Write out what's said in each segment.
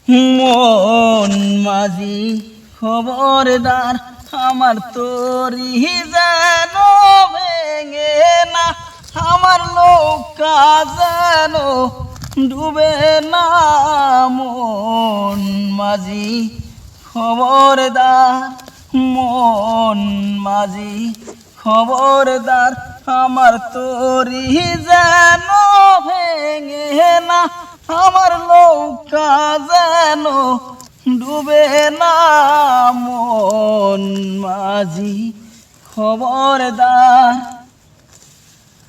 মন মাঝি খবরদার আমার তরি যেন ভেঙে না, আমার নৌকা যেন ডুবে না। মন মাঝি খবরদার, মন মাঝি খবরদার আমার তরি যেন ভেঙে না, আমার নৌকা যেন ডুবে না। মন মাঝি খবরদার,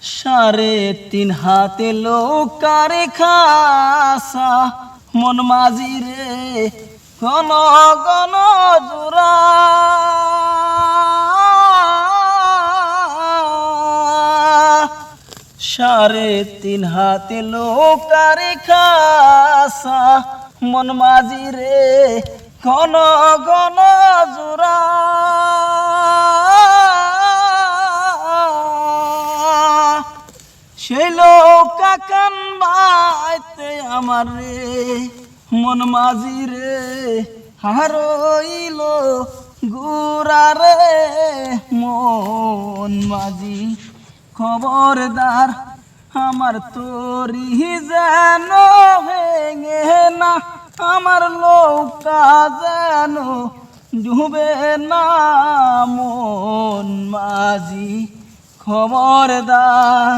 3.5 হাতে নৌকার খাসা মন মাঝি রে ঘন ঘন জোড়া। 3.5 হাতে নৌকার খাসা মন মাঝি রে ঘন ঘন জোড়া। সেই নৌকা কান বাইতে আমার রে মন মাঝি রে হারইল গুড়া রে। মন মাঝি খবরদার আমার তরি যেন ভেঙে না, আমার নৌকা যেন ডুবে না। মন মাঝি খবরদার।